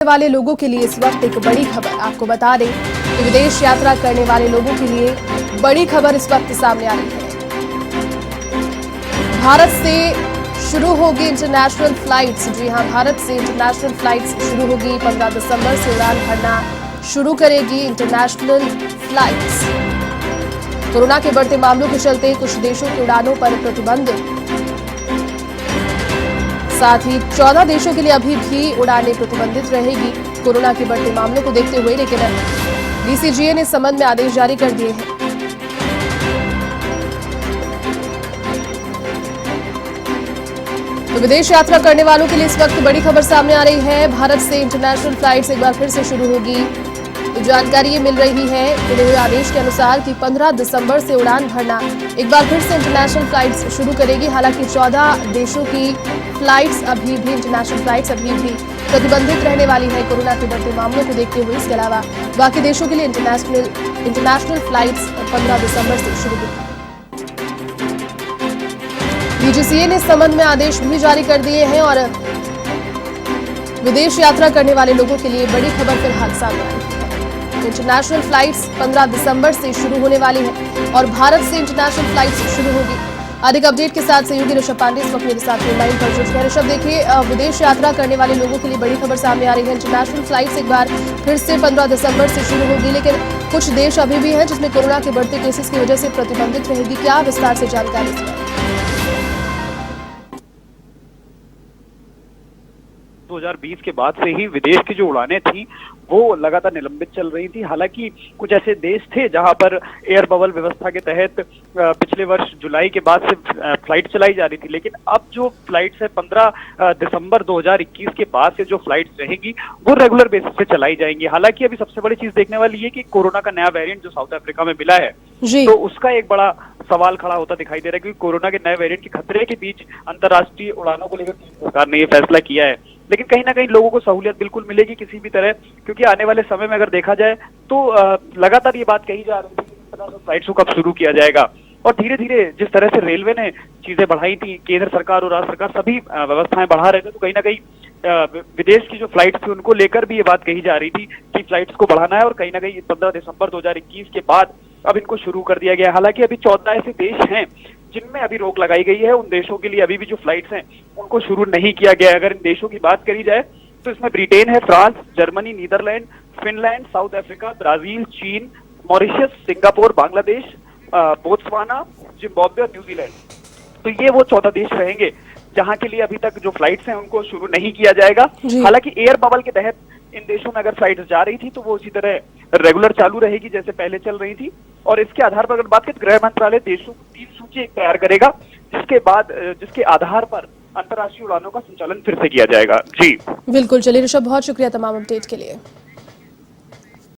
वाले लोगों के लिए इस वक्त एक बड़ी खबर आपको बता दें कि विदेश यात्रा करने वाले लोगों के लिए बड़ी खबर इस वक्त सामने आ रही है। भारत से शुरू होगी इंटरनेशनल फ्लाइट्स। जी हां, भारत से इंटरनेशनल फ्लाइट्स शुरू होगी। 15 दिसंबर से उड़ान भरना शुरू करेगी इंटरनेशनल फ्लाइट्स। कोरोना के बढ़ते मामलों के चलते कुछ देशों की उड़ानों पर प्रतिबंध, साथ ही 14 देशों के लिए अभी भी उड़ानें प्रतिबंधित रहेगी कोरोना के बढ़ते मामलों को देखते हुए। लेकिन डीसीजीए ने इस संबंध में आदेश जारी कर दिए हैं। तो विदेश यात्रा करने वालों के लिए इस वक्त बड़ी खबर सामने आ रही है। भारत से इंटरनेशनल फ्लाइट्स एक बार फिर से शुरू होगी। तो जानकारी ये मिल रही है मिले हुए आदेश के अनुसार कि 15 दिसंबर से उड़ान भरना एक बार फिर से इंटरनेशनल फ्लाइट्स शुरू करेगी। हालांकि 14 देशों की इंटरनेशनल फ्लाइट्स अभी भी प्रतिबंधित रहने वाली है कोरोना के बढ़ते मामलों को देखते हुए। इसके अलावा बाकी देशों के लिए इंटरनेशनल फ्लाइट्स 15 दिसंबर से शुरू होगी। डीजीसीए ने इस संबंध में आदेश भी जारी कर दिए हैं और विदेश यात्रा करने वाले लोगों के लिए बड़ी खबर फिलहाल सामने आई है। इंटरनेशनल फ्लाइट्स 15 दिसंबर से शुरू होने वाली है और भारत से इंटरनेशनल फ्लाइट्स शुरू होगी। अधिक अपडेट के साथ सहयोगी ऋषभ पांडे इस वक्त मेरे साथ लाइन पर जुड़ गए। ऋषभ, देखिए, विदेश यात्रा करने वाले लोगों के लिए बड़ी खबर सामने आ रही है। इंटरनेशनल फ्लाइट्स एक बार फिर से 15 दिसंबर से शुरू होगी, लेकिन कुछ देश अभी भी हैं जिसमें कोरोना के बढ़ते केसेस की वजह से प्रतिबंधित रहेगी। क्या विस्तार से जानकारी इस पर? 2020 के बाद से ही विदेश की जो उड़ानें थी वो लगातार निलंबित चल रही थी। हालांकि कुछ ऐसे देश थे जहां पर एयर बबल व्यवस्था के तहत पिछले वर्ष जुलाई के बाद से फ्लाइट चलाई जा रही थी, लेकिन अब जो फ्लाइट्स है 15 दिसंबर 2021 के बाद से जो फ्लाइट्स रहेंगी वो रेगुलर बेसिस पे चलाई जाएंगी। हालांकि अभी सबसे बड़ी चीज देखने वाली है कि कोरोना का नया वेरिएंट जो साउथ अफ्रीका में मिला है, तो उसका एक बड़ा सवाल खड़ा होता दिखाई दे रहा है, क्योंकि कोरोना के नए वेरिएंट के खतरे के बीच अंतर्राष्ट्रीय उड़ानों को लेकर सरकार ने ये फैसला किया है। लेकिन कहीं ना कहीं लोगों को सहूलियत बिल्कुल मिलेगी किसी भी तरह, क्योंकि आने वाले समय में अगर देखा जाए तो लगातार ये बात कही जा रही थी कि फ्लाइट्स को कब शुरू किया जाएगा। और धीरे धीरे जिस तरह से रेलवे ने चीजें बढ़ाई थी, केंद्र सरकार और राज्य सरकार सभी व्यवस्थाएं बढ़ा रहे थे, तो कहीं ना कहीं विदेश की जो फ्लाइट्स थी उनको लेकर भी ये बात कही जा रही थी कि फ्लाइट्स को बढ़ाना है और कहीं ना कहीं 15 दिसंबर 2021 के बाद अब इनको शुरू कर दिया गया। हालांकि अभी 14 ऐसे देश हैं जिनमें अभी रोक लगाई गई है। उन देशों के लिए अभी भी जो फ्लाइट्स हैं उनको शुरू नहीं किया गया है। अगर इन देशों की बात करी जाए तो इसमें ब्रिटेन है, France, Germany, Netherlands, Finland, South Africa, Brazil, चीन, Mauritius, Singapore, Bangladesh, Botswana, Zimbabwe और न्यूजीलैंड। तो ये वो 14 देश रहेंगे जहां के लिए अभी तक जो फ्लाइट्स हैं उनको शुरू नहीं किया जाएगा। हालांकि एयर बबल के तहत इन देशों में अगर फ्लाइट्स जा रही थी तो वो उसी तरह रेगुलर चालू रहेगी जैसे पहले चल रही थी। और इसके आधार पर अगर बात करें, गृह मंत्रालय देशों की 3 सूची तैयार करेगा, जिसके आधार पर अंतर्राष्ट्रीय उड़ानों का संचालन फिर से किया जाएगा। जी बिल्कुल। चलिए ऋषभ, बहुत शुक्रिया तमाम अपडेट के लिए।